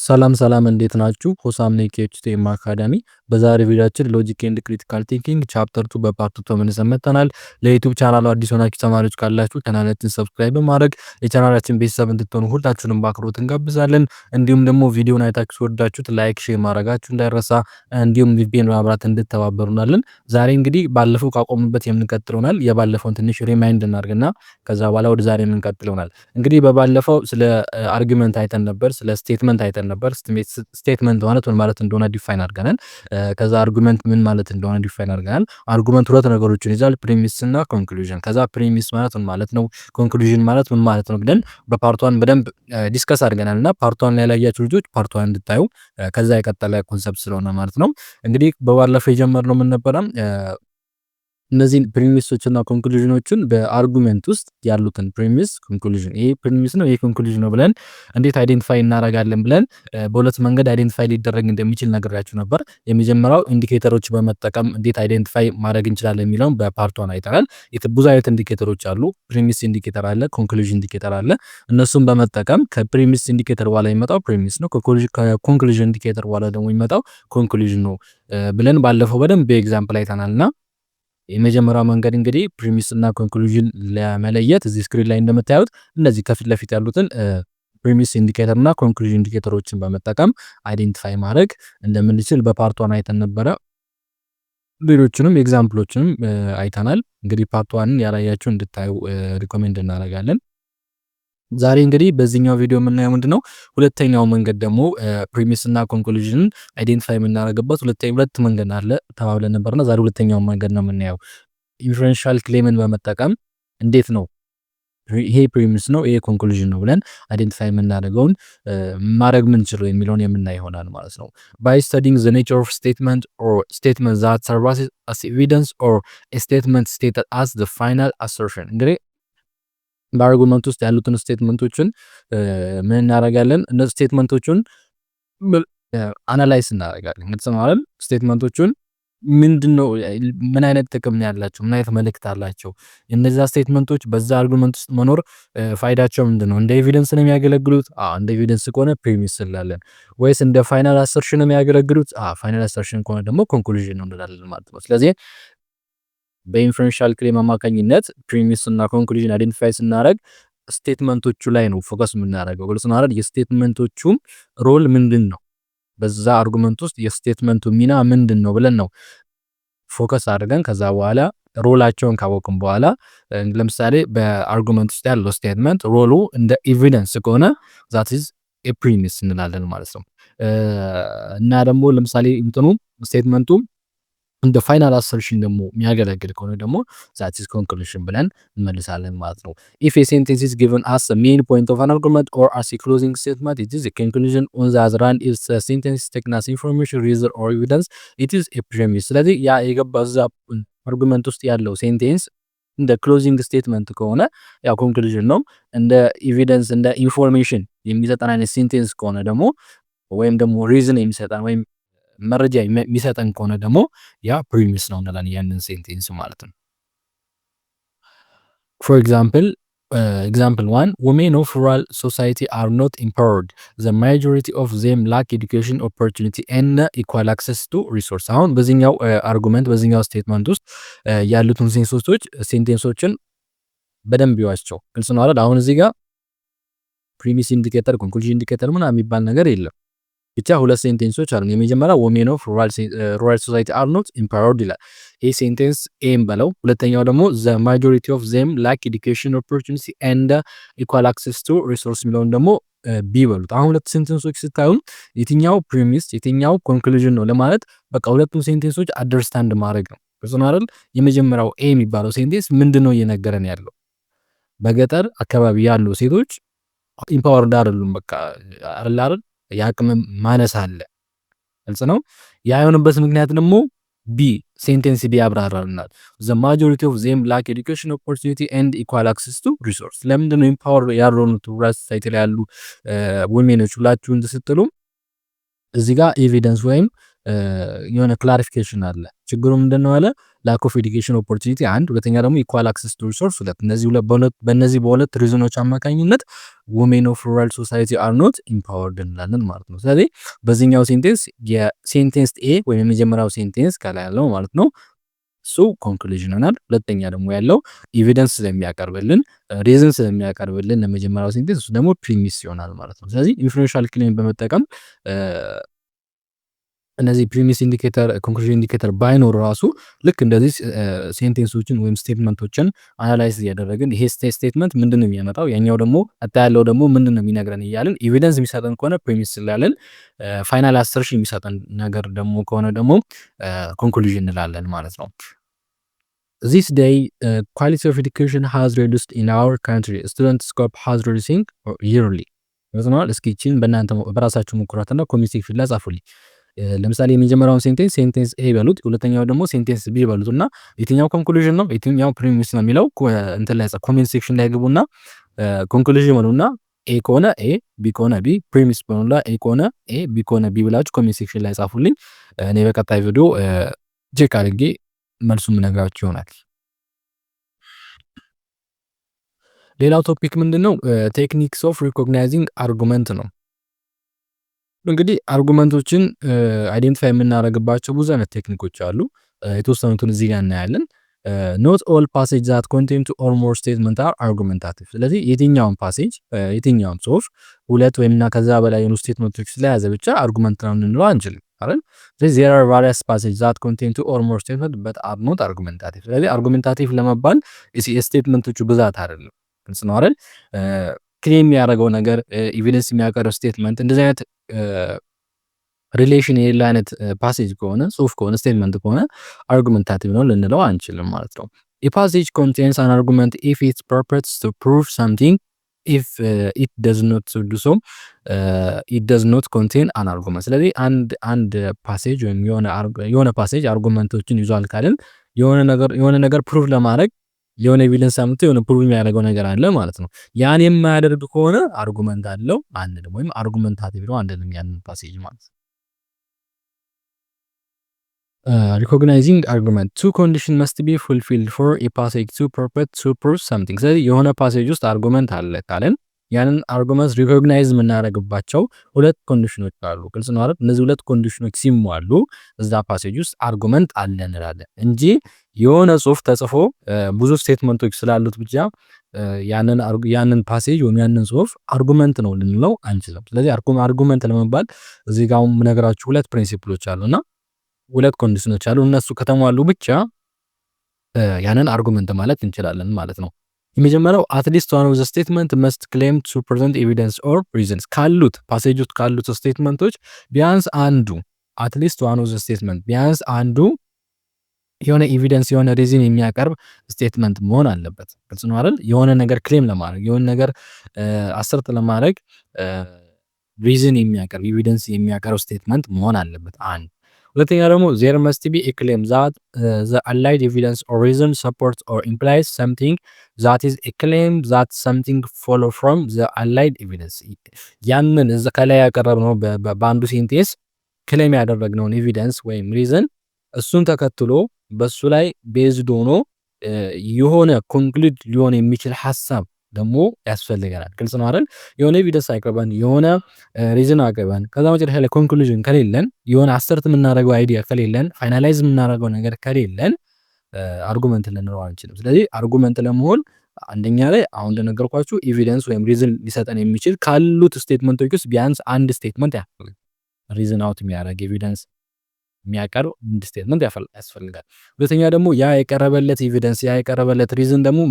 ሰላም እንዴት ናችሁ? ሆሳም ነኝ ከኤችቲኤም አካዳሚ። በዛሬ ቪዲዮአችን ሎጂክ ኤንድ ክሪቲካል ቲንኪንግ ቻፕተር 2 በፓርት 2 ተመልሰን መጥተናል። ለዩቲዩብ ቻናሉ አዲስ ሆናችሁ ተማሪዎች ካላችሁ ቻናላችንን ሰብስክራይብ በማድረግ የቻናላችን ቤተሰብ እንድትሆኑ ሁላችሁንም በአክብሮት እንጋብዛለን። እንዲሁም ደግሞ ቪዲዮውን አይታችሁ ወዳችሁት ላይክ፣ ሼር ማድረጋችሁ እንዳይረሳ፣ እንዲሁም ቪዲዮን በማብራት እንድትተባበሩናለን። ዛሬ እንግዲህ ባለፈው ካቆምንበት የምንቀጥለውናል። የባለፈውን ትንሽ ሪማይንድ እናድርግና ከዛ በኋላ ወደ ዛሬ የምንቀጥለውናል። እንግዲህ በባለፈው ስለ አርጊመንት አይተን ነበር፣ ስለ ስቴትመንት አይተን ነበር። ስቴትመንት ማለት ምን ማለት እንደሆነ ዲፋይን አድርገናል። ከዛ አርጉመንት ምን ማለት እንደሆነ ዲፋይን አድርገናል። አርጉመንት ሁለት ነገሮችን ይዛል፣ ፕሪሚስ እና ኮንክሉዥን። ከዛ ፕሪሚስ ማለት ምን ማለት ነው፣ ኮንክሉዥን ማለት ምን ማለት ነው ብለን በፓርት 1 በደንብ ዲስከስ አድርገናል እና ፓርት 1 ላይ ያላያችሁ ልጆች ፓርት 1 እንድታዩ ከዛ የቀጠለ ኮንሰፕት ስለሆነ ማለት ነው። እንግዲህ በባለፈው የጀመርነው ምን ነበረ? እነዚህን ፕሪሚሶች እና ኮንክሉዥኖችን በአርጉመንት ውስጥ ያሉትን ፕሪሚስ ኮንክሉዥን፣ ይሄ ፕሪሚስ ነው ይሄ ኮንክሉዥን ነው ብለን እንዴት አይዴንቲፋይ እናደርጋለን ብለን በሁለት መንገድ አይዴንቲፋይ ሊደረግ እንደሚችል ነግሬያችሁ ነበር። የመጀመሪያው ኢንዲኬተሮች በመጠቀም እንዴት አይዴንቲፋይ ማድረግ እንችላለን የሚለውን በፓርት 1 አይተናል። ብዙ አይነት ኢንዲኬተሮች አሉ። ፕሪሚስ ኢንዲኬተር አለ፣ ኮንክሉዥን ኢንዲኬተር አለ። እነሱን በመጠቀም ከፕሪሚስ ኢንዲኬተር በኋላ የሚመጣው ፕሪሚስ ነው፣ ከኮንክሉዥን ኢንዲኬተር በኋላ ደግሞ የሚመጣው ኮንክሉዥን ነው ብለን ባለፈው በደንብ በኤግዛምፕል አይተናልና የመጀመሪያው መንገድ እንግዲህ ፕሪሚስ እና ኮንክሉዥን ለመለየት እዚህ ስክሪን ላይ እንደምታዩት እነዚህ ከፊት ለፊት ያሉትን ፕሪሚስ ኢንዲኬተር እና ኮንክሉዥን ኢንዲኬተሮችን በመጠቀም አይዴንቲፋይ ማድረግ እንደምንችል በፓርት 1 አይተን ነበረ። ሌሎችንም ኤግዛምፕሎችንም አይተናል። እንግዲህ ፓርት 1ን ያላያችሁ እንድታዩ ሪኮሜንድ እናደርጋለን። ዛሬ እንግዲህ በዚህኛው ቪዲዮ የምናየው ምንድነው ሁለተኛው መንገድ ደግሞ ፕሪሚስ እና ኮንክሉዥንን አይዴንቲፋይ የምናደርግበት ሁለት መንገድ አለ ተባብለን ነበርና ዛሬ ሁለተኛው መንገድ ነው የምናየው። ኢንፈረንሻል ክሌምን በመጠቀም እንዴት ነው ይሄ ፕሪሚስ ነው ይሄ ኮንክሉዥን ነው ብለን አይዴንቲፋይ የምናደርገውን ማድረግ ምንችለው የሚለውን የምናይ ይሆናል ማለት ነው። by studying the nature of statement or statement that serves as evidence or a statement stated as the final assertion እንግዲህ በአርጉመንት ውስጥ ያሉትን ስቴትመንቶችን ምን እናደርጋለን? እነዚህ ስቴትመንቶችን አናላይዝ እናደርጋለን። ማለት ስቴትመንቶቹን ምንድነው ምን አይነት ጥቅም ነው ያላቸው፣ ምን አይነት መልእክት አላቸው፣ እነዛ ስቴትመንቶች በዛ አርጉመንት ውስጥ መኖር ፋይዳቸው ምንድነው? እንደ ኤቪደንስ ነው የሚያገለግሉት? እንደ ኤቪደንስ ከሆነ ፕሪሚስ እንላለን። ወይስ እንደ ፋይናል አሰርሽን ነው የሚያገለግሉት? ፋይናል አሰርሽን ከሆነ ደግሞ ኮንክሉዥን ነው እንላለን ማለት ነው። ስለዚህ በኢንፈረንሻል ክሌም አማካኝነት ፕሪሚስ እና ኮንክሉዥን አይዴንቲፋይ ስናደርግ ስቴትመንቶቹ ላይ ነው ፎከስ የምናደርገው። ግልጽ ነው አይደል? የስቴትመንቶቹም ሮል ምንድን ነው፣ በዛ አርጉመንት ውስጥ የስቴትመንቱ ሚና ምንድን ነው ብለን ነው ፎከስ አድርገን ከዛ በኋላ ሮላቸውን ካወቅን በኋላ ለምሳሌ በአርጉመንት ውስጥ ያለው ስቴትመንት ሮሉ እንደ ኤቪደንስ ከሆነ ዛት ኢዝ ኤ ፕሪሚስ እንላለን ማለት ነው። እና ደግሞ ለምሳሌ እንትኑ ስቴትመንቱ እንደ ፋይናል አሰርሽን ደግሞ የሚያገለግል ከሆነ ደግሞ that is conclusion ብለን እንመልሳለን ማለት ነው። if a sentence is given as a main point of an argument or as a closing statement, it is a conclusion. on the other hand, if a sentence is taken as information, reason or evidence, it is a premise. ስለዚህ ያ የገባው እዛ አርጉመንት ውስጥ ያለው ሴንቴንስ እንደ ክሎዚንግ ስቴትመንት ከሆነ ያው ኮንክሉዥን ነው። እንደ ኤቪደንስ እንደ ኢንፎርሜሽን የሚሰጠን አይነት ሴንቴንስ ከሆነ ደግሞ ወይም ደግሞ ሪዝን የሚሰጠን ወይም መረጃ የሚሰጠን ከሆነ ደግሞ ያ ፕሪሚስ ነው እንላለን ያንን ሴንቴንስ ማለት ነው። for example, example 1, women of rural society are not empowered. The majority of them lack education, opportunity and equal access to resource. አሁን በዚህኛው አርጉመንት በዚህኛው ስቴትመንት ውስጥ ያሉትን ሴንቴንሶችን በደንብ ይዋቸው። ግልጽ ነው አይደል? አሁን እዚህ ጋር ፕሪሚስ ኢንዲኬተር ኮንክሉዥን ኢንዲኬተር ምናምን የሚባል ነገር የለም። ብቻ ሁለት ሴንቴንሶች አሉ። የመጀመሪያው women of rural society are not empowered ይላል። ይሄ ሴንቴንስ ኤም በለው። ሁለተኛው ደግሞ the majority of them lack education, opportunity and equal access to resource የሚለውን ደግሞ ቢ በሉት። አሁን ሁለት ሴንቴንሶች ስታዩ የትኛው ፕሪሚስ የትኛው ኮንክሉዥን ነው ለማለት በቃ ሁለቱም ሴንቴንሶች አንደርስታንድ ማድረግ ነው። ብዙ አይደል? የመጀመሪያው ኤ የሚባለው ሴንቴንስ ምንድነው እየነገረን ያለው? በገጠር አካባቢ ያሉ ሴቶች ኢምፓወርድ አይደሉም። በቃ አይደል የአቅም ማነስ አለ። ግልጽ ነው። ያ የሆነበት ምክንያት ደግሞ ቢ ሴንቴንስ ቢ ያብራራልናል። the majority of them lack education, opportunity and equal access to resource። ለምንድነው ኢምፓወር ያልሆኑት ሩራል ሶሳይቲ ላይ ያሉ ወሜኖች ሁላችሁ እንድትሉ እዚህ ጋር ኤቪደንስ ወይም የሆነ ክላሪፊኬሽን አለ። ችግሩ ምንድነው አለ ላክ ኦፍ ኤዱኬሽን ኦፖርቹኒቲ አንድ፣ ሁለተኛ ደግሞ ኢኳል አክሰስ ቱ ሪሶርስ ሁለት። በእነዚህ በሁለት ሪዝኖች አማካኝነት women of rural society are not empowered እንላለን ማለት ነው። ስለዚህ በዚህኛው ሴንቴንስ የሴንቴንስ ኤ ወይም የመጀመሪያው ሴንቴንስ ከላይ ያለው ማለት ነው እሱ ኮንክሉዥን ይሆናል። ሁለተኛ ደግሞ ያለው ኤቪደንስ ስለሚያቀርብልን ሪዝን ስለሚያቀርብልን ለመጀመሪያው ሴንቴንስ እሱ ደግሞ ፕሪሚስ ይሆናል ማለት ነው። ስለዚህ ኢንፈረንሻል ክሌም በመጠቀም እነዚህ ፕሪሚስ ኢንዲኬተር ኮንክሉዥን ኢንዲኬተር ባይኖር ራሱ ልክ እንደዚህ ሴንቴንሶችን ወይም ስቴትመንቶችን አናላይዝ እያደረግን ይሄ ስቴትመንት ምንድነው የሚያመጣው ያኛው ደግሞ አታ ያለው ደግሞ ምንድነው የሚነግረን እያልን ኤቪደንስ የሚሰጠን ከሆነ ፕሪሚስ እንላለን። ፋይናል አሰርሽን የሚሰጠን ነገር ደግሞ ከሆነ ደግሞ ኮንክሉዥን እንላለን ማለት ነው። This day, quality of education has reduced in our country. Student scope has reducing yearly. እስኪ ይህችን በእናንተ በራሳችሁ ሞክሯትና ኮሜንት ሴክሽን ላይ ጻፉልኝ። ለምሳሌ የመጀመሪያውን ሴንቴንስ ኤ በሉት፣ ሁለተኛው ደግሞ ሴንቴንስ ቢ በሉት እና የትኛው ኮንክሉዥን ነው የትኛው ፕሪሚስ ነው የሚለው እንትን ላይ ኮሜንት ሴክሽን ላይ ግቡና ኮንክሉዥን በሉና ኤ ከሆነ ኤ፣ ቢ ከሆነ ቢ፣ ፕሪሚስ በሉና ኤ ከሆነ ኤ፣ ቢ ከሆነ ቢ ብላችሁ ኮሜንት ሴክሽን ላይ ጻፉልኝ። እኔ በቀጣይ ቪዲዮ ቼክ አድርጌ መልሱን ምነግራችሁ ይሆናል። ሌላው ቶፒክ ምንድነው? ቴክኒክስ ኦፍ ሪኮግናይዚንግ አርጉመንት ነው። እንግዲህ አርጉመንቶችን አይዴንቲፋይ የምናደርግባቸው ብዙ አይነት ቴክኒኮች አሉ። የተወሰኑትን እዚህ ጋር እናያለን። ኖት ኦል ፓሴጅ ዛት ኮንቴን ቱ ኦር ሞር ስቴትመንት አር አርጉመንታቲቭ። ስለዚህ የትኛውን ፓሴጅ የትኛውን ጽሁፍ ሁለት ወይምና ከዛ በላይ የሆኑ ስቴትመንቶች ስለያዘ ብቻ አርጉመንት ነው ልንለው አንችልም አይደል? ስለዚህ there are various passages that contain two or more statements but are not argumentative። ስለዚህ አርጉመንታቲቭ ለመባል የስቴትመንቶቹ ብዛት አይደለም። ግልጽ ነው አይደል? ክሌም የሚያደርገው ነገር ኤቪደንስ የሚያቀርብ ስቴትመንት እንደዚህ አይነት ሪሌሽን የሌለ አይነት ፓሴጅ ከሆነ ጽሁፍ ከሆነ ስቴትመንት ከሆነ አርጉመንታቲቭ ነው ልንለው አንችልም ማለት ነው። A passage contains an argument if its purpose to prove something. If it does not do so, it does not contain an argument። ስለዚህ አንድ ፓሴጅ ወይም የሆነ ፓሴጅ አርጉመንቶችን ይዟል ካልን የሆነ ነገር ፕሩቭ ለማድረግ የሆነ ኤቪደንስ አምጥቶ የሆነ ፕሩቭ የሚያደርገው ነገር አለ ማለት ነው። ያን የማያደርግ ከሆነ አርጉመንት አለው አንልም፣ ወይም አርጉመንታቲቭ ነው አንልም ያንን ፓሴጅ ማለት ነው። ሪኮግናይዚንግ አርጉመንት ቱ ኮንዲሽን መስት ቢ ፉልፊልድ ፎር ኤ ፓሴጅ ቱ ፐርፐስ ቱ ፕሩቭ ሰምቲንግ። ስለዚህ የሆነ ፓሴጅ ውስጥ አርጉመንት አለ ካለን ያንን አርጉመንት ሪኮግናይዝ የምናደርግባቸው ሁለት ኮንዲሽኖች አሉ። ግልጽ ነው አይደል? እነዚህ ሁለት ኮንዲሽኖች ሲሟሉ እዛ ፓሴጅ ውስጥ አርጉመንት አለ እንላለን እንጂ የሆነ ጽሁፍ ተጽፎ ብዙ ስቴትመንቶች ስላሉት ብቻ ያንን ፓሴጅ ወይም ያንን ጽሁፍ አርጉመንት ነው ልንለው አንችልም። ስለዚህ አርጉመንት ለመባል እዚህ ጋር የምነግራችሁ ሁለት ፕሪንሲፕሎች አሉና ሁለት ኮንዲሽኖች አሉ። እነሱ ከተሟሉ ብቻ ያንን አርጉመንት ማለት እንችላለን ማለት ነው። የመጀመሪያው አትሊስት ዋን ኦፍ ዘ ስቴትመንት መስት ክሌም ቱ ፕሬዘንት ኤቪደንስ ኦር ሪዝንስ። ካሉት ፓሴጅ ውስጥ ካሉት ስቴትመንቶች ቢያንስ አንዱ አትሊስት ዋን ኦፍ ዘ ስቴትመንት ቢያንስ አንዱ የሆነ ኤቪደንስ የሆነ ሪዝን የሚያቀርብ ስቴትመንት መሆን አለበት። ግልጽ ነው አይደል? የሆነ ነገር ክሌም ለማድረግ የሆነ ነገር አሰርት ለማድረግ ሪዝን የሚያቀርብ ኤቪደንስ የሚያቀርብ ስቴትመንት መሆን አለበት አንድ። ሁለተኛ ደግሞ there must be a claim that the allied evidence or reason supports or implies something that is a claim that something follow from the allied evidence። ያንን እዛ ከላይ ያቀረብነው በአንዱ ሴንቴንስ ክሌም ያደረግነውን ኤቪደንስ ወይም ሪዝን እሱን ተከትሎ በሱ ላይ ቤዝድ ሆኖ የሆነ ኮንክሉድ ሊሆን የሚችል ሐሳብ ደግሞ ያስፈልገናል። ግልጽ ነው አይደል? የሆነ ኤቪደንስ አቅርበን የሆነ ሪዝን አቅርበን ከዛ መጨረሻ ላይ ኮንክሉዥን ከሌለን የሆነ አሰርት የምናደርገው አይዲያ ከሌለን ፋይናላይዝ የምናደርገው ነገር ከሌለን አርጉመንት ልንለው አንችልም። ስለዚህ አርጉመንት ለመሆን አንደኛ ላይ አሁን እንደነገርኳችሁ ኤቪደንስ ወይም ሪዝን ሊሰጠን የሚችል ካሉት ስቴትመንቶች ውስጥ ቢያንስ አንድ ስቴትመንት ያስፈልጋል። ሪዝን አውት የሚያደርግ ኤቪደንስ የሚያቀርብ አንድ ስቴትመንት ያስፈልጋል። ሁለተኛ ደግሞ ያ የቀረበለት ኤቪደንስ ያ የቀረበለት ሪዝን ደግሞ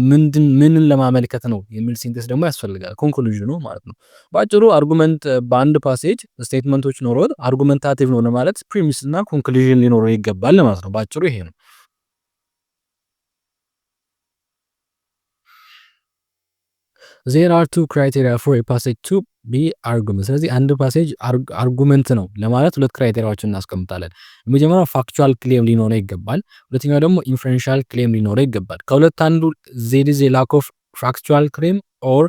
ምንን ለማመልከት ነው የሚል ሴንቴንስ ደግሞ ያስፈልጋል። ኮንክሉዥኑ ማለት ነው። በአጭሩ አርጉመንት በአንድ ፓሴጅ ስቴትመንቶች ኖሮት አርጉመንታቲቭ ነው ለማለት ፕሪሚስ እና ኮንክሉዥን ሊኖረው ይገባል ማለት ነው። በአጭሩ ይሄ ነው። there are two criteria for a passage to be argument። ስለዚህ አንድ ፓሴጅ አርጉመንት ነው ለማለት ሁለት ክራይቴሪያዎችን እናስቀምጣለን። የመጀመሪያው ፋክቹዋል ክሌም ሊኖረው ይገባል። ሁለተኛው ደግሞ ኢንፈረንሻል ክሌም ሊኖረው ይገባል። ከሁለት አንዱ there is a lack of factual claim or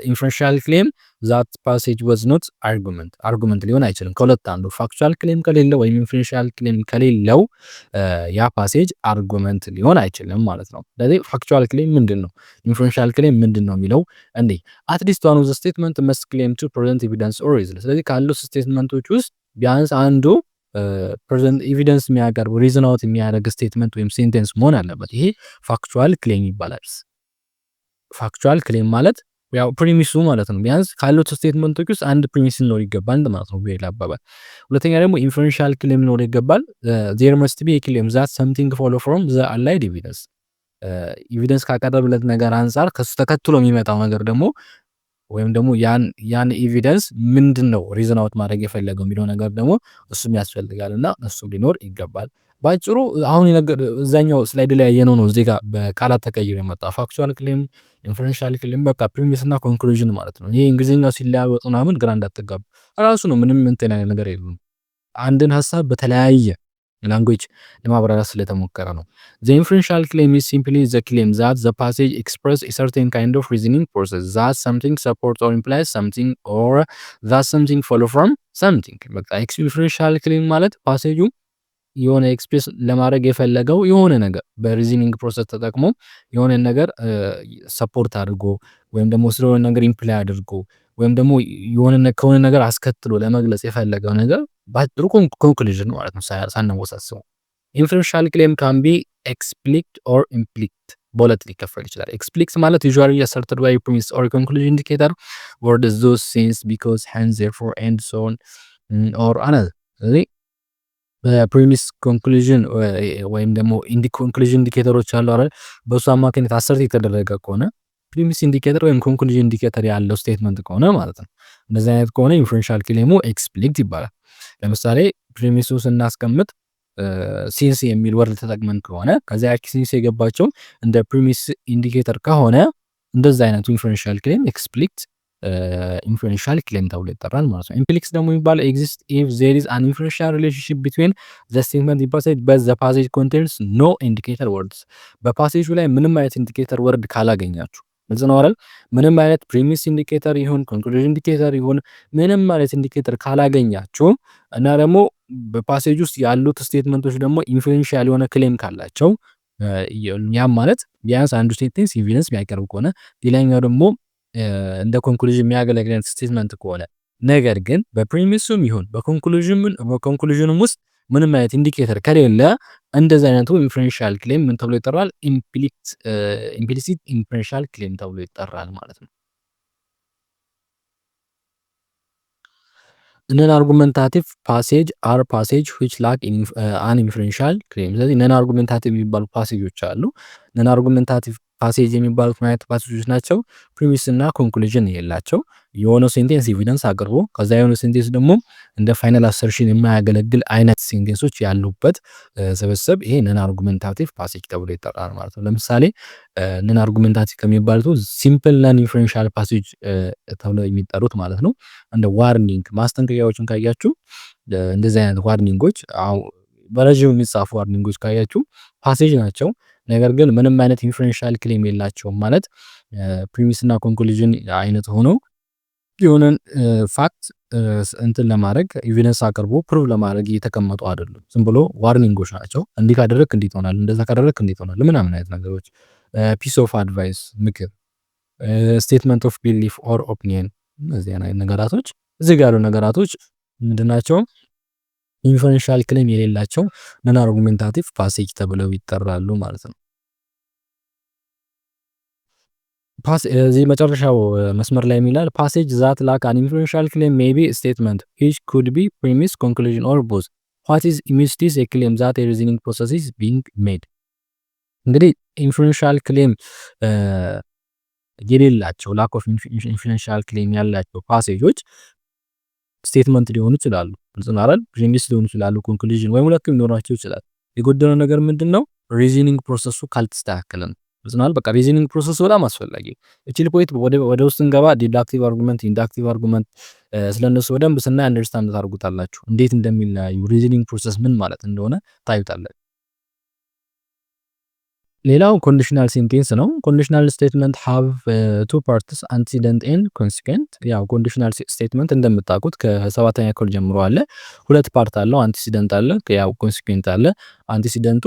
inferential claim that passage was not argument ሊሆን አይችልም። ከሁለት አንዱ ፋክቹዋል ክሌም ከሌለው ወይም ኢንፈረንሻል ክሌም ከሌለው ያ ፓሴጅ አርጉመንት ሊሆን አይችልም ማለት ነው። ስለዚህ ፋክቹዋል ክሌም ምንድነው? ኢንፈረንሻል ክሌም ምንድነው የሚለው እንዴ አትሊስት ዋን ኦፍ ዘ ስቴትመንት መስት ክሌም ቱ ፕሬዘንት ኤቪደንስ ኦር ሪዝን። ስለዚህ ካሉት ስቴትመንቶች ውስጥ ቢያንስ አንዱ ፕሬዘንት ኤቪደንስ የሚያቀርብ ሪዝን አውት የሚያደርግ ስቴትመንት ወይም ሴንቴንስ መሆን አለበት። ይሄ ፋክቹዋል ክሌም ይባላል። ፋክቹዋል ክሌም ማለት ያው ፕሪሚሱ ማለት ነው። ቢያንስ ካሉት ስቴትመንቶች ውስጥ አንድ ፕሪሚስ ሊኖር ይገባል ማለት ነው በሌላ አባባል። ሁለተኛ ደግሞ ኢንፈረንሻል ክሌም ሊኖር ይገባል። ዜር መስት ቢ ኤ ክሌም ዛት ሰምቲንግ ፎሎ ፍሮም ዘ አላይድ ኤቪደንስ። ኤቪደንስ ካቀረበለት ነገር አንፃር ከሱ ተከትሎ የሚመጣው ነገር ደግሞ ወይም ደግሞ ያን ኤቪደንስ ምንድነው ሪዝን አውት ማድረግ የፈለገው የሚለው ነገር ደግሞ እሱም ያስፈልጋልና እሱም ሊኖር ይገባል። ባጭሩ አሁን እዛኛው ስላይድ ላይ ያየነው ነው እዚህ ጋር በቃላት ተቀይሮ የመጣ ፋክቹዋል ክሌም፣ ኢንፈረንሻል ክሌም በቃ ፕሪሚስ እና ኮንክሉዥን ማለት ነው። ይሄ እንግሊዝኛው ሲለያወጡ ምናምን ግራ እንዳትጋቡ ራሱ ነው። ምንም እንትን አይነት ነገር የለም። አንድን ሀሳብ በተለያየ ላንጉዌጅ ለማብራራት ስለተሞከረ ነው። the inferential claim is simply the claim that the passage express a certain kind of reasoning process that something supports or implies something or that something follow from something። በቃ inferential claim ማለት ፓሴጁ የሆነ ኤክስፕሬስ ለማድረግ የፈለገው የሆነ ነገር በሪዝኒንግ ፕሮሰስ ተጠቅሞ የሆነ ነገር ሰፖርት አድርጎ ወይም ደግሞ ስለሆነ ነገር ኢምፕላይ አድርጎ ወይም ደግሞ ከሆነ ነገር አስከትሎ ለመግለጽ የፈለገው ነገር ባጭሩ ኮንክሉዥን ማለት ነው ሳናወሳስበው። ኢንፈረንሻል ክሌም ካን ቢ ኤክስፕሊክት ኦር ኢምፕሊክት በሁለት ሊከፈል ይችላል። ኤክስፕሊክት ማለት usually asserted by a premise or a conclusion indicator word those since because hence therefore and so on or another። ስለዚህ በፕሪሚስ ኮንክሉዥን ወይም ደግሞ ኮንክሉዥን ኢንዲኬተሮች አሉ አይደል? በሱ አማካኝነት አሰርት የተደረገ ከሆነ ፕሪሚስ ኢንዲኬተር ወይም ኮንክሉዥን ኢንዲኬተር ያለው ስቴትመንት ከሆነ ማለት ነው። እንደዚህ አይነት ከሆነ ኢንፈረንሻል ክሌሙ ኤክስፕሊክት ይባላል። ለምሳሌ ፕሪሚሱ ስናስቀምጥ ሲንስ የሚል ወርድ ተጠቅመን ከሆነ ከዚያ ሲንስ የገባቸው እንደ ፕሪሚስ ኢንዲኬተር ከሆነ እንደዚህ አይነቱ ኢንፈረንሻል ክሌም ኤክስፕሊክት ኢንፈረንሻል ክሌም ተብሎ ይጠራል ማለት ነው። ኢምፕሊክስ ደግሞ የሚባለው ኤግዚስት ኢፍ ዜር ኢዝ አን ኢንፈረንሻል ሪሌሽንሺፕ ቢትዊን ዘ ስቴትመንት ኢን ፓሴጅ በት ዘ ፓሴጅ ኮንቴንስ ኖ ኢንዲኬተር ወርድስ። በፓሴጁ ላይ ምንም አይነት ኢንዲኬተር ወርድ ካላገኛችሁ ግልጽ ነው አይደል? ምንም አይነት ፕሪሚስ ኢንዲኬተር ይሁን ኮንክሉዥን ኢንዲኬተር ይሁን ምንም አይነት ኢንዲኬተር ካላገኛችሁ እና ደግሞ በፓሴጅ ውስጥ ያሉት ስቴትመንቶች ደግሞ ኢንፈረንሻል የሆነ ክሌም ካላቸው ያም ማለት ቢያንስ አንዱ ሴንቴንስ ኤቪደንስ የሚያቀርብ ከሆነ ሌላኛው ደግሞ እንደ ኮንክሉዥን የሚያገለግለን ስቴትመንት ከሆነ ነገር ግን በፕሪሚሱም ይሁን በኮንክሉዥኑም ውስጥ ምንም አይነት ኢንዲኬተር ከሌለ እንደዚህ አይነቱ ኢንፈረንሻል ክሌም ምን ተብሎ ይጠራል? ኢምፕሊሲት ኢንፈረንሻል ክሌም ተብሎ ይጠራል ማለት ነው። ነን አርጉመንታቲቭ ፓሴጅ አር ፓሴጅ which lack an inferential claim። ስለዚህ ነን አርጉመንታቲቭ የሚባሉ ፓሴጆች አሉ። ነን አርጉመንታቲቭ ፓሴጅ የሚባሉት ማለት ፓሴጆች ናቸው ፕሪሚስ እና ኮንክሉዥን የሌላቸው የሆነ ሴንቴንስ ኤቪደንስ አቅርቦ ከዛ የሆነ ሴንቴንስ ደግሞ እንደ ፋይናል አሰርሽን የማያገለግል አይነት ሴንቴንሶች ያሉበት ስብስብ ይሄ ነን አርጉመንታቲቭ ፓሴጅ ተብሎ ይጠራል ማለት ነው። ለምሳሌ ነን አርጉመንታቲቭ ከሚባሉት ሲምፕል ነን ኢንፈረንሻል ፓሴጅ ተብሎ የሚጠሩት ማለት ነው። እንደ ዋርኒንግ ማስጠንቀቂያዎችን ካያችሁ እንደዚህ አይነት ዋርኒንጎች በረዥሙ የሚጻፉ ዋርኒንጎች ካያችሁ ፓሴጅ ናቸው። ነገር ግን ምንም አይነት ኢንፈረንሻል ክሌም የላቸውም ማለት ፕሪሚስ እና ኮንክሉዥን አይነት ሆነው የሆነን ፋክት እንትን ለማድረግ ኤቪደንስ አቅርቦ ፕሩቭ ለማድረግ እየተቀመጡ አይደሉም። ዝም ብሎ ዋርኒንጎች ናቸው። እንዲህ ካደረግክ እንዴት ሆናል፣ እንደዛ ካደረግክ እንዴት ሆናል ምናምን አይነት ነገሮች፣ ፒስ ኦፍ አድቫይስ ምክር፣ ስቴትመንት ኦፍ ቢሊፍ ኦር ኦፒኒየን እነዚህ አይነት ነገራቶች እዚህ ጋር ያሉ ነገራቶች ምንድናቸው? ኢንፈረንሻል ክሌም የሌላቸው ነን አርጉሜንታቲቭ ፓሴጅ ተብለው ይጠራሉ ማለት ነው። እዚህ መጨረሻው መስመር ላይ የሚላል ፓሴጅ ዛት ላክ አን ኢንፈረንሻል ክሌም ሜይ ቢ ስቴትመንት which could be premise conclusion or both what is immediate a claim that a reasoning process is being made። እንግዲህ ኢንፈረንሻል ክሌም የሌላቸው ላክ ኦፍ ኢንፈረንሻል ክሌም ያላቸው ፓሴጆች ስቴትመንት ሊሆኑ ይችላሉ። ግልጽ ነው አይደል? ፕሪሚስ ሊሆኑ ይችላሉ፣ ኮንክሉዥን ወይም ሁለቱም ሊኖራቸው ይችላል። የጎደለው ነገር ምንድነው? ሪዝኒንግ ፕሮሰሱ ካልተስተካከለ ነው። ግልጽ ነው አይደል? በቃ ሪዝኒንግ ፕሮሰሱ በጣም አስፈላጊ። እቺ ፖይንት ወደ ውስጥ እንገባ ዲዳክቲቭ አርጉመንት፣ ኢንዳክቲቭ አርጉመንት ስለነሱ በደንብ ስናይ አንደርስታንድ ታደርጉታላችሁ። እንዴት እንደሚለያዩ ሪዝኒንግ ፕሮሰስ ምን ማለት እንደሆነ ታዩታላችሁ። ሌላው ኮንዲሽናል ሴንቴንስ ነው። ኮንዲሽናል ስቴትመንት ሃቭ ቱ ፓርትስ አንቲሲደንት ኤንድ ኮንሲኩዌንት። ያው ኮንዲሽናል ስቴትመንት እንደምታውቁት ከሰባተኛ ክፍል ጀምሮ አለ። ሁለት ፓርት አለው። አንቲሲደንት አለ፣ ያው ኮንሲኩዌንት አለ። አንቲሲደንቱ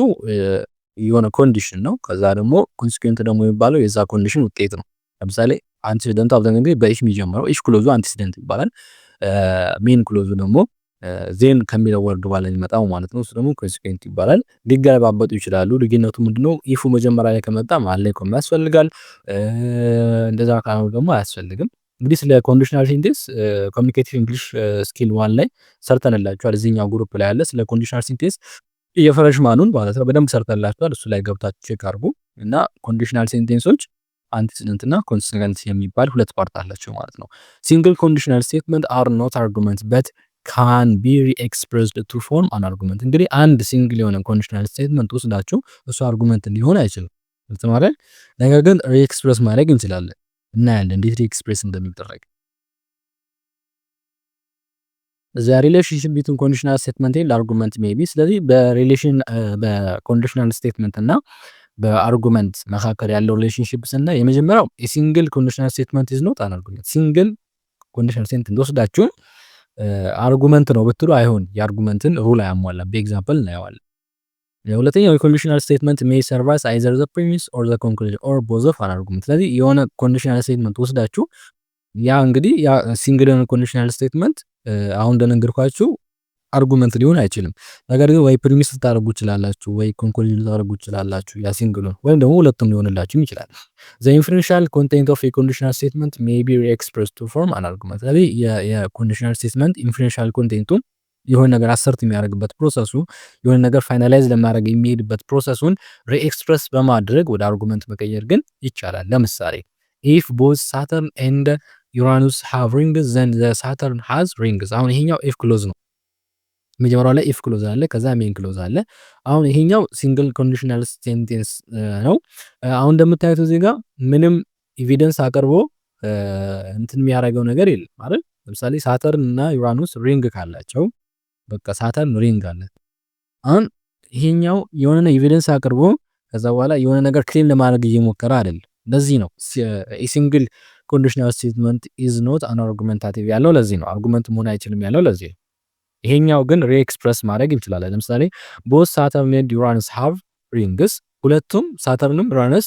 የሆነ ኮንዲሽን ነው። ከዛ ደግሞ ኮንሲኩዌንት ደግሞ የሚባለው የዛ ኮንዲሽን ውጤት ነው። ለምሳሌ አንቲሲደንቱ አብዛኛው ጊዜ በኢፍ የሚጀምረው ኢፍ ክሎዙ አንቲሲደንት ይባላል። ሜን ክሎዙ ደግሞ ዜን ከሚለው ወርድ በኋላ የሚመጣው ማለት ነው። እሱ ደግሞ ኮንሲኩዌንት ይባላል። ሊገለባበጡ ይችላሉ። ልዩነቱ ምንድነው? ኢፉ መጀመሪያ ላይ ከመጣ መሀል ላይ ኮማ ያስፈልጋል። እንደዛ ካልሆነ ደግሞ አያስፈልግም። እንግዲህ ስለ ኮንዲሽናል ሴንቴንስ ኮሚኒኬቲቭ እንግሊሽ ስኪል 1 ላይ ሰርተንላችኋል። እዚህኛው ግሩፕ ላይ ያለ ስለ ኮንዲሽናል ሴንቴንስ የፍሬሽማኑን ማለት ነው በደንብ ሰርተንላችኋል። እሱ ላይ ገብታችሁ ቼክ አድርጉ እና ኮንዲሽናል ሴንቴንሶች አንቲሲደንት እና ኮንሲኩዌንት የሚባል ሁለት ፓርት አላቸው ማለት ነው። ሲንግል ኮንዲሽናል ስቴትመንት አር ኖት አርጉመንት በት ካን ቢ ሪኤክስፕረስድ ቱ ፎርም አን አርጉመንት። እንግዲህ አንድ ሲንግል የሆነ ኮንዲሽናል ስቴትመንት ወስዳችሁ እሱ አርጉመንት ሊሆን አይችልም ማለት ነገር ግን ሪኤክስፕረስ ማድረግ እንችላለን። እናያለን እንዴት ሪኤክስፕረስ እንደሚደረግ። እዚያ ሪሌሽንሺፕ ቢትዊን ኮንዲሽናል ስቴትመንት ኤንድ አርጉመንት ሜይ ቢ። ስለዚህ በሪሌሽን በኮንዲሽናል ስቴትመንት እና በአርጉመንት መካከል ያለው ሪሌሽንሺፕ ስናይ የመጀመሪያው ሲንግል ኮንዲሽናል ስቴትመንት ኢዝ ኖት አን አርጉመንት። ሲንግል ኮንዲሽናል ስቴትመንት ወስዳችሁ አርጉመንት ነው ብትሉ አይሆን፣ የአርጉመንትን ሩል አያሟላም። በኤግዛምፕል እናየዋለን። የሁለተኛው የኮንዲሽናል ስቴትመንት ሜይ ሰርቭ አስ አይዘር ዘ ፕሪሚስ ኦር ዘ ኮንክሉዥን ኦር ቦዝ ኦፍ አን አርጉመንት። ስለዚህ የሆነ ኮንዲሽናል ስቴትመንት ወስዳችሁ ያ እንግዲህ ያ ሲንግል የሆነ ኮንዲሽናል ስቴትመንት አሁን እንደነገርኳችሁ አርጉመንት ሊሆን አይችልም። ነገር ግን ወይ ፕሪሚስ ልታደርጉ ይችላላችሁ ወይ ኮንክሉዥን ልታደርጉ ይችላላችሁ፣ ያ ሲንግሉን ወይም ደግሞ ሁለቱም ሊሆንላችሁም ይችላል። ዘ ኢንፈረንሻል ኮንቴንት ኦፍ የኮንዲሽናል ስቴትመንት ሜይ ቢ ሪኤክስፕረስድ ቱ ፎርም አን አርጉመንት። ስለዚህ የኮንዲሽናል ስቴትመንት ኢንፈረንሻል ኮንቴንቱን የሆነ ነገር አሰርት የሚያደርግበት ፕሮሰሱ የሆነ ነገር ፋይናላይዝ ለማድረግ የሚሄድበት ፕሮሰሱን ሪኤክስፕረስ በማድረግ ወደ አርጉመንት መቀየር ግን ይቻላል። ለምሳሌ ኢፍ ቦዝ ሳተርን ኤንድ ዩራኑስ ሃቭ ሪንግስ ዘን ዘ ሳተርን ሃዝ ሪንግስ። አሁን ይሄኛው ኢፍ ክሎዝ ነው። መጀመሪያው ላይ ኢፍ ክሎዝ አለ፣ ከዛ ሜን ክሎዝ አለ። አሁን ይሄኛው ሲንግል ኮንዲሽናል ሴንቴንስ ነው። አሁን እንደምታዩት እዚህ ጋር ምንም ኤቪደንስ አቅርቦ እንትን የሚያደርገው ነገር የለም አይደል? ለምሳሌ ሳተርን እና ዩራኑስ ሪንግ ካላቸው በቃ ሳተርን ሪንግ አለ። አሁን ይሄኛው የሆነ ኤቪደንስ አቅርቦ ከዛ በኋላ የሆነ ነገር ክሌም ለማድረግ እየሞከረ አይደለም። ለዚህ ነው ሲንግል ኮንዲሽናል ስቴትመንት ኢዝ ኖት አን አርጉመንታቲቭ ያለው። ለዚህ ነው አርጉመንት መሆን አይችልም ያለው ለዚህ ነው። ይሄኛው ግን ሪኤክስፕረስ ማድረግ እንችላለን። ለምሳሌ ቦዝ ሳተርን ኤንድ ዩራነስ ሃቭ ሪንግስ፣ ሁለቱም ሳተርንም ዩራነስ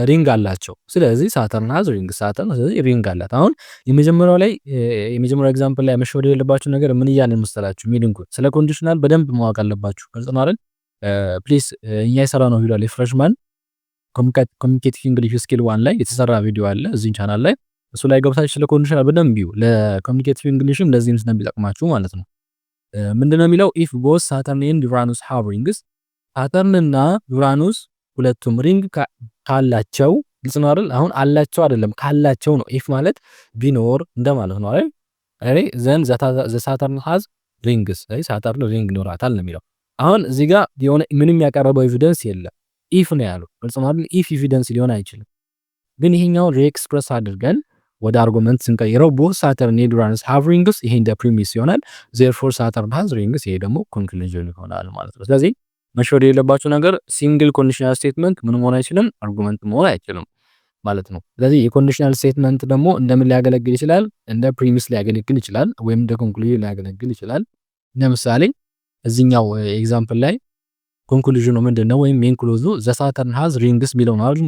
ሪንግ አላቸው። ስለዚህ ሳተርን ሃዝ ሪንግስ፣ ሳተርን ስለዚህ ሪንግ አላት። አሁን የመጀመሪያው ላይ የመጀመሪያው ኤግዛምፕል ላይ መሸወድ የሌለባችሁ ነገር ምን እያልን መሰላችሁ? ሚኒንጉ ስለ ኮንዲሽናል በደንብ ማወቅ አለባችሁ። ግልጽ ነው አይደል? ፕሊዝ እኛ የሰራ ነው ቪዲዮ ላይ ፍሬሽማን ኮሚኒኬቲቭ እንግሊሽ ስኪል 1 ላይ የተሰራ ቪዲዮ አለ እዚህ ቻናል ላይ። እሱ ላይ ገብታችሁ ስለ ኮንዲሽናል በደንብ ቢዩ ለኮሚኒኬቲቭ እንግሊሽም ለዚህም ስለሚጠቅማችሁ ማለት ነው። ምንድነው የሚለው? ኢፍ ቦዝ ሳተርን ኤንድ ዩራኑስ ሃቭ ሪንግስ፣ ሳተርን እና ዩራኑስ ሁለቱም ሪንግ ካላቸው፣ ግልጽ ነው አይደል? አሁን አላቸው አይደለም ካላቸው ነው። ኢፍ ማለት ቢኖር እንደማለት ነው አይደል? ዘን ዘ ሳተርን ሃዝ ሪንግስ፣ ሳተርን ሪንግ ይኖራታል ነው የሚለው። አሁን እዚህ ጋር የሆነ ምንም ያቀረበው ኤቪደንስ የለም። ኢፍ ነው ያለው። ግልጽ ነው አይደል? ኢፍ ኤቪደንስ ሊሆን አይችልም። ግን ይሄኛው ሪኤክስፕረስ አድርገን ወደ አርጉመንት ስንቀይረው ቦዝ ሳተርን ኤንድ ዩራነስ ሃቭ ሪንግስ፣ ይሄ እንደ ፕሪሚስ ይሆናል። ዜርፎር ሳተርን ሃዝ ሪንግስ፣ ይሄ ደግሞ ኮንክሉዥን ይሆናል ማለት ነው። ስለዚህ መሸወድ የሌለባችሁ ነገር ሲንግል ኮንዲሽናል ስቴትመንት ምን መሆን አይችልም? አርጉመንት መሆን አይችልም ማለት ነው። ስለዚህ የኮንዲሽናል ስቴትመንት ደግሞ እንደምን ሊያገለግል ይችላል? እንደ ፕሪሚስ ሊያገለግል ይችላል፣ ወይም እንደ ኮንክሉዥን ሊያገለግል ይችላል። ለምሳሌ እዚህኛው ኤግዛምፕል ላይ ኮንክሉዥኑ ምንድነው? ወይም ሜን ክሎዙ ዘ ሳተርን ሃዝ ሪንግስ ሚለው ነው አይደል?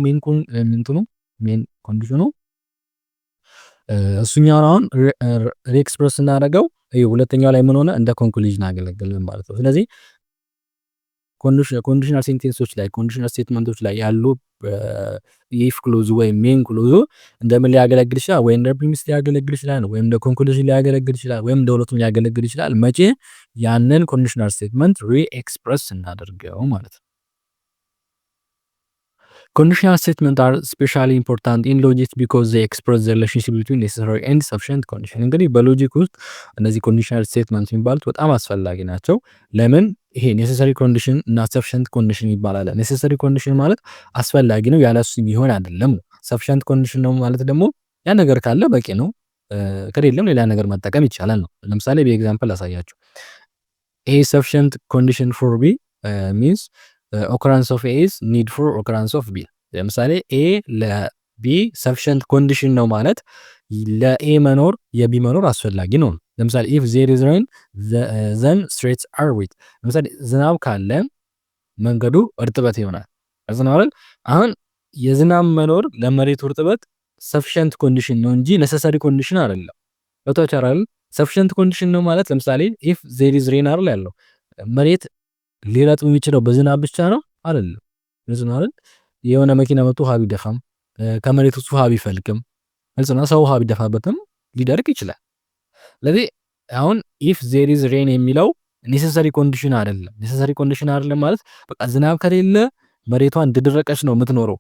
ሜን ኮንዲሽኑ እሱኛውን አሁን ሪኤክስፕረስ ስናደርገው ሁለተኛው ላይ ምን ሆነ? እንደ ኮንክሉዥን አገለገልን ማለት ነው። ስለዚህ ኮንዲሽናል ሴንቴንሶች ላይ ኮንዲሽናል ስቴትመንቶች ላይ ያሉ የኢፍ ክሎዝ ወይም ሜን ክሎዝ እንደምን ሊያገለግል ይችላል? ወይ እንደ ፕሪሚስ ሊያገለግል ይችላል፣ ወይም እንደ ኮንክሉዥን ሊያገለግል ይችላል፣ ወይም እንደ ሁለቱም ሊያገለግል ይችላል። መቼ? ያንን ኮንዲሽናል ስቴትመንት ሪኤክስፕረስ ስናደርገው ማለት ነው። Conditional statements are especially important in logic because they express the relationship between necessary and sufficient condition። እንግዲህ በሎጂክ ውስጥ እነዚህ ኮንዲሽናል ስቴትመንት የሚባሉት በጣም አስፈላጊ ናቸው። ለምን? ይሄ ኔሴሰሪ ኮንዲሽን እና ሰፊሸንት ኮንዲሽን ይባላል። ኔሴሰሪ ኮንዲሽን ማለት አስፈላጊ ነው፣ ያለሱ የሚሆን አይደለም። ሰፊሸንት ኮንዲሽን ነው ማለት ደግሞ ያ ነገር ካለ በቂ ነው፣ ከሌለም ሌላ ነገር መጠቀም ይቻላል ነው። ለምሳሌ በኤግዛምፕል አሳያችሁ። ይሄ ሰፊሸንት ኮንዲሽን ፎር ቢ ሚንስ ኦከራንስ ኦፍ ኤ ኢዝ ኒድ ፎር ኦከራንስ ኦፍ ቢ። ለምሳሌ ኤ ለቢ ሰፊሸንት ኮንዲሽን ነው ማለት ለኤ መኖር የቢ መኖር አስፈላጊ ነው። ለምሳሌ ኢፍ ዜር ኢዝ ሬን ዘን ስትሬትስ አር ዊት። ለምሳሌ ዝናብ ካለ መንገዱ እርጥበት ይሆናል። አዝናውል አሁን የዝናብ መኖር ለመሬቱ እርጥበት ሰፊሸንት ኮንዲሽን ነው እንጂ ነሰሰሪ ኮንዲሽን አይደለም። ለተቻራል ሰፊሸንት ኮንዲሽን ነው ማለት ለምሳሌ ኢፍ ዜር ኢዝ ሬን አይደል ያለው መሬት ሊረጥብ የሚችለው በዝናብ ብቻ ነው አይደለም። ለዝናብ የሆነ መኪና መጥቶ ውሃ ቢደፋም ከመሬት ውስጥ ውሃ ቢፈልቅም እልጽና ሰው ውሃ ቢደፋበትም ሊደርቅ ይችላል። ስለዚህ አሁን ኢፍ ዜር ኢዝ ሬን የሚለው ኔሰሰሪ ኮንዲሽን አይደለም። ኔሰሰሪ ኮንዲሽን አይደለም ማለት በቃ ዝናብ ከሌለ መሬቷ እንደደረቀች ነው የምትኖረው።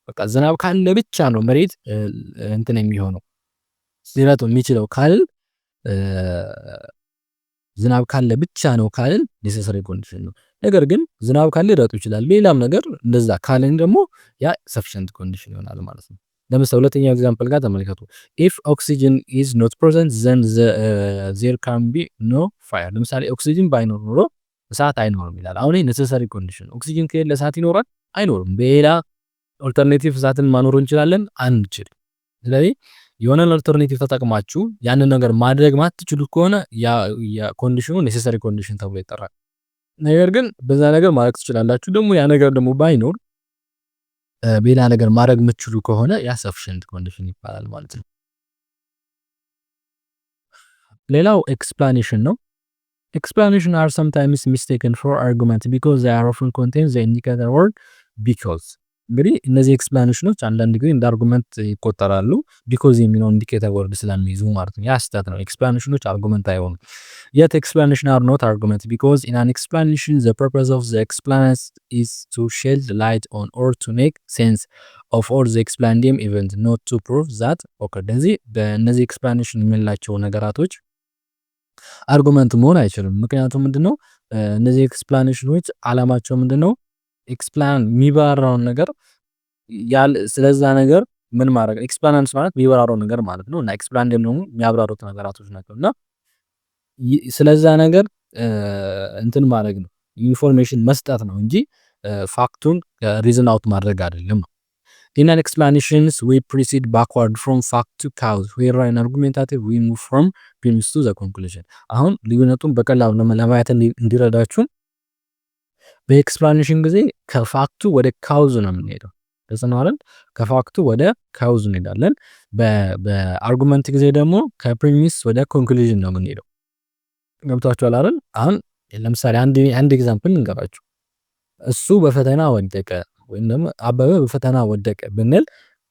በቃ ዝናብ ካለ ብቻ ነው መሬት እንትን የሚሆነው ሊረጥብ የሚችለው ካል ዝናብ ካለ ብቻ ነው ካልን ኔሰሰሪ ኮንዲሽን ነው። ነገር ግን ዝናብ ካለ ሊረጥብ ይችላል። ሌላም ነገር እንደዛ ካልን ደግሞ ያ ሰፊሸንት ኮንዲሽን ይሆናል ማለት ነው። ለምሳሌ ሁለተኛው ኤግዛምፕል ጋር ተመልከቱ። ኢፍ ኦክሲጅን ኢዝ ኖት ፕሬዘንት ዘን ዜር ካን ቢ ኖ ፋየር። ለምሳሌ ኦክሲጅን ባይኖር ኖሮ እሳት አይኖርም ይላል። አሁን ይሄ ኔሰሰሪ ኮንዲሽን ኦክሲጅን ከሌለ እሳት ይኖራል አይኖርም። በሌላ ኦልተርኔቲቭ እሳትን ማኖር እንችላለን አንችልም። ስለዚህ የሆነን ኦልተርኔቲቭ ተጠቅማችሁ ያንን ነገር ማድረግ ማትችሉ ከሆነ ያ ኮንዲሽኑ ኔሰሰሪ ኮንዲሽን ተብሎ ይጠራል። ነገር ግን በዛ ነገር ማድረግ ትችላላችሁ። ደግሞ ያ ነገር ደግሞ ባይኖር በሌላ ነገር ማድረግ የምትችሉ ከሆነ ያ ሰፊሸንት ኮንዲሽን ይባላል ማለት ነው። ሌላው ኤክስፕላኔሽን ነው። ኤክስፕላኔሽን are sometimes mistaken for argument because they are often contain the indicator word because። እንግዲህ እነዚህ ኤክስፕላኔሽኖች አንዳንድ ጊዜ እንደ አርጉመንት ይቆጠራሉ ቢኮዝ የሚለውን ኢንዲኬተር ወርድ ስለሚይዙ ማለት ነው። ያ ስህተት ነው። ኤክስፕላኔሽኖች አርጉመንት አይሆኑም። Yet explanation are not argument because in an explanation the purpose of the explanation is to shed light on or to make sense of all the explained event not to prove that occurred። ስለዚህ በእነዚህ ኤክስፕላኔሽን የምንላቸው ነገራቶች አርጉመንት መሆን አይችልም። ምክንያቱም ምንድነው እነዚህ ኤክስፕላኔሽኖች አላማቸው ምንድነው ኤክስፕላን የሚባራውን ነገር ስለዛ ነገር ምን ማድረግ ኤክስፕላናንስ ማለት የሚባራው ነገር ማለት ነው። እና ኤክስፕላን ደግሞ የሚያብራሩት ነገራቶች ናቸው እና ስለዛ ነገር እንትን ማድረግ ነው ኢንፎርሜሽን መስጠት ነው እንጂ ፋክቱን ሪዝን አውት ማድረግ አይደለም ነው። In an explanations we proceed backward from fact to cause where in argumentative we move from premise to the conclusion። አሁን ልዩነቱን በቀላሉ ለማየት እንዲረዳችሁ በኤክስፕላኔሽን ጊዜ ከፋክቱ ወደ ካውዝ ነው የምንሄደው። ተጽናለን ከፋክቱ ወደ ካውዝ እንሄዳለን። በአርጉመንት ጊዜ ደግሞ ከፕሪሚስ ወደ ኮንክሉዥን ነው የምንሄደው። ገብታችኋል አይደል? አሁን ለምሳሌ አንድ ኤግዛምፕል እንገራችሁ። እሱ በፈተና ወደቀ ወይም ደግሞ አበበ በፈተና ወደቀ ብንል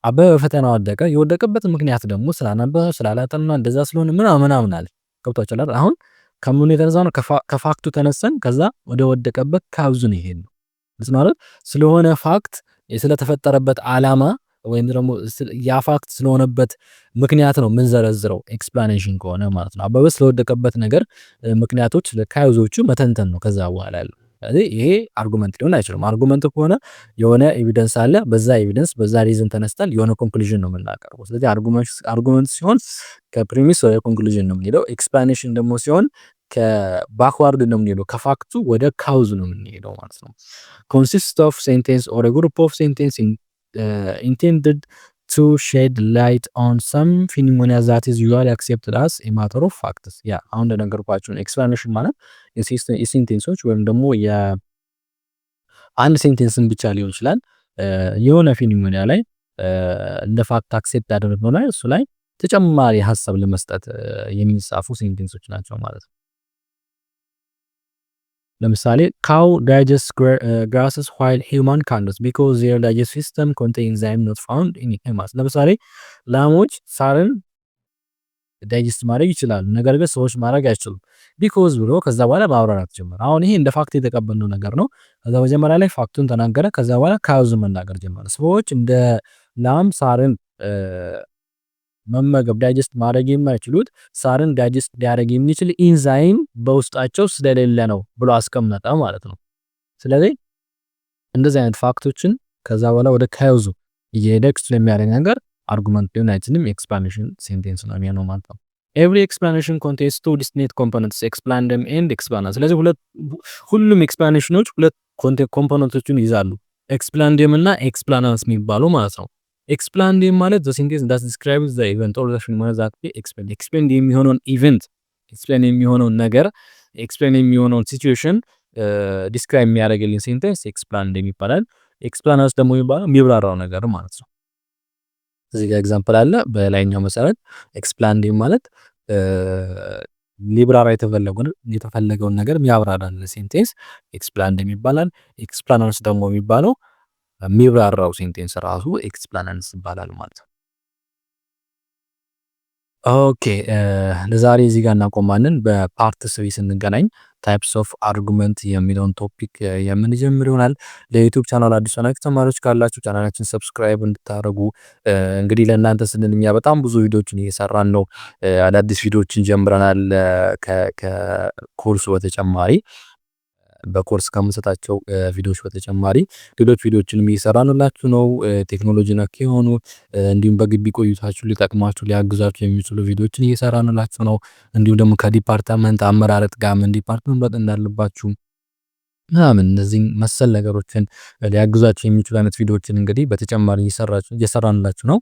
አበበ በፈተና ወደቀ የወደቀበት ምክንያት ደግሞ ስላነበበ ስላላጠና እንደዛ ስለሆነ ምናምን አለ። ገብታችኋል አይደል? አሁን ከምን የተነሳ ነው ከፋክቱ ተነሰን ከዛ ወደ ወደቀበት ካውዝ ነው ይሄን ነው ማለት ስለሆነ ፋክት ስለተፈጠረበት አላማ ወይም ደግሞ ያ ፋክት ስለሆነበት ምክንያት ነው ምንዘረዝረው ኤክስፕላኔሽን ከሆነ ማለት ነው። አበበ ስለወደቀበት ነገር ምክንያቶች ለካውዞቹ መተንተን ነው ከዛ በኋላ ያለው። ስለዚህ ይሄ አርጉመንት ሊሆን አይችልም። አርጉመንት ከሆነ የሆነ ኤቪደንስ አለ፣ በዛ ኤቪደንስ በዛ ሪዝን ተነስተን የሆነ ኮንክሉዥን ነው የምናቀርበው። ስለዚህ አርጉመንት ሲሆን ከፕሪሚስ ወደ ኮንክሉዥን ነው የምንሄደው። ኤክስፕላኔሽን ደግሞ ሲሆን ከባክዋርድ ነው የምንሄደው፣ ከፋክቱ ወደ ካውዝ ነው የምንሄደው ማለት ነው። ኮንሲስት ኦፍ ሴንቴንስ ኦር ግሩፕ ኦፍ ሴንቴንስ intended to shed light on some phenomena that is usually accepted as a matter of facts። ያ አሁን እንደነገርኳችሁ ኤክስፕላኔሽን ማለት የሴንቴንሶች ወይም ደግሞ የአንድ ሴንቴንስን ብቻ ሊሆን ይችላል የሆነ ፊኖሜና ላይ እንደ ፋክት አክሴፕት ያደረግነው ላይ እሱ ላይ ተጨማሪ ሀሳብ ለመስጠት የሚጻፉ ሴንቴንሶች ናቸው ማለት ነው። ለምሳሌ cow digests grasses while human can't because their digestive system contains enzymes not found in humans። ለምሳሌ ላሞች ሳርን ዳይጀስት ማድረግ ይችላሉ፣ ነገር ግን ሰዎች ማድረግ አይችሉም ቢኮዝ ብሎ ከዛ በኋላ ማብራራት ጀመረ። አሁን ይሄ እንደ ፋክት የተቀበልነው ነገር ነው። ከዛ መጀመሪያ ላይ ፋክቱን ተናገረ፣ ከዛ በኋላ ካውዝ መናገር ጀመረ። ሰዎች እንደ ላም ሳርን መመገብ ዳይጀስት ማድረግ የማይችሉት ሳርን ዳይጀስት ሊያደርግ የሚችል ኢንዛይም በውስጣቸው ስለሌለ ነው ብሎ አስቀመጠ ማለት ነው። ስለዚህ እንደዚህ አይነት ፋክቶችን ከዛ በኋላ ወደ ካውዙ እየሄደ ኤክስፕሌን የሚያደርግ ነገር አርጉመንት ሊሆን አይችልም፣ ኤክስፕላኔሽን ሴንቴንስ ነው የሚሆነው ማለት ነው። ኤቭሪ ኤክስፕላኔሽን ኮንቴንስ ቱ ዲስቲንክት ኮምፖነንትስ ኤክስፕላን ደም ኤንድ ኤክስፕላን። ስለዚህ ሁሉም ኤክስፕላኔሽኖች ሁለት ኮምፖነንቶቹን ይይዛሉ። ኤክስፕላንዲየም እና ኤክስፕላናንስ የሚባሉ ማለት ነው። ኤክስፕላንዲየም ማለት ዘ ሴንቴንስ ዳት ዲስክራይብስ ዘ ኢቨንት ኦር ዘ ፊኖሜና ዛት ኤክስፕሌን የሚሆነውን ኢቨንት ኤክስፕሌን የሚሆነውን ነገር ኤክስፕሌን የሚሆነውን ሲቹዌሽን ዲስክራይብ የሚያደርግልን ሴንቴንስ ኤክስፕላንዲየም ይባላል። ኤክስፕላናንስ ደግሞ የሚባለው የሚብራራው ነገር ማለት ነው። እዚህ ጋር ኤግዛምፕል አለ። በላይኛው መሰረት ኤክስፕላንዲየም ማለት ሊብራራ የተፈለገውን ነገር የሚያብራራል ሴንቴንስ ኤክስፕላንዲየም ይባላል። ኤክስፕላናንስ ደግሞ የሚባለው የሚብራራው ሴንቴንስ ራሱ ኤክስፕላናንስ ይባላል ማለት ነው። ኦኬ ለዛሬ እዚህ ጋር እናቆማለን። በፓርት 3 ስንገናኝ ታይፕስ ኦፍ አርጉመንት የሚለውን ቶፒክ የምንጀምር ይሆናል። ለዩቲዩብ ቻናል አዲስ ሆናችሁ ተማሪዎች ካላችሁ ቻናላችን ሰብስክራይብ እንድታደርጉ እንግዲህ ለእናንተ ስንል እኛ በጣም ብዙ ቪዲዮዎችን እየሰራን ነው። አዳዲስ ቪዲዮዎችን ጀምረናል ከኮርሱ በተጨማሪ በኮርስ ከምንሰጣቸው ቪዲዮዎች በተጨማሪ ሌሎች ቪዲዮዎችንም እየሰራንላችሁ ነው። ቴክኖሎጂ ነክ የሆኑ እንዲሁም በግቢ ቆይታችሁ ሊጠቅማችሁ ሊያግዛችሁ የሚችሉ ቪዲዮዎችን እየሰራንላችሁ ነው። እንዲሁም ደግሞ ከዲፓርትመንት አመራረጥ ጋር ምን ዲፓርትመንት መምረጥ እንዳለባችሁ ምናምን እነዚህ መሰል ነገሮችን ሊያግዛችሁ የሚችሉ አይነት ቪዲዮዎችን እንግዲህ በተጨማሪ እየሰራንላችሁ ነው።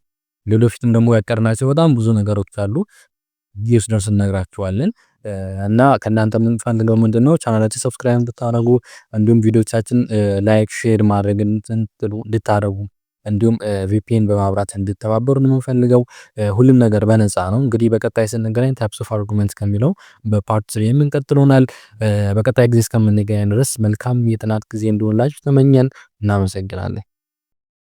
ሌሎችም ደግሞ ያቀርናቸው በጣም ብዙ ነገሮች አሉ። ጊዜው ሲደርስ እንነግራችኋለን። እና ከእናንተ የምንፈልገው ምንድነው ቻናላችን ሰብስክራይብ እንድታደርጉ እንዲሁም ቪዲዮቻችን ላይክ ሼር ማድረግ እንድታደርጉ እንዲሁም ቪፒኤን በማብራት እንድተባበሩ ነው የምንፈልገው። ሁሉም ነገር በነፃ ነው። እንግዲህ በቀጣይ ስንገናኝ ታይፕስ ኦፍ አርጉመንት ከሚለው በፓርት 3 የምንቀጥል ይሆናል። በቀጣይ ጊዜ እስከምንገናኝ ድረስ መልካም የጥናት ጊዜ እንዲሆንላችሁ ተመኘን። እናመሰግናለን።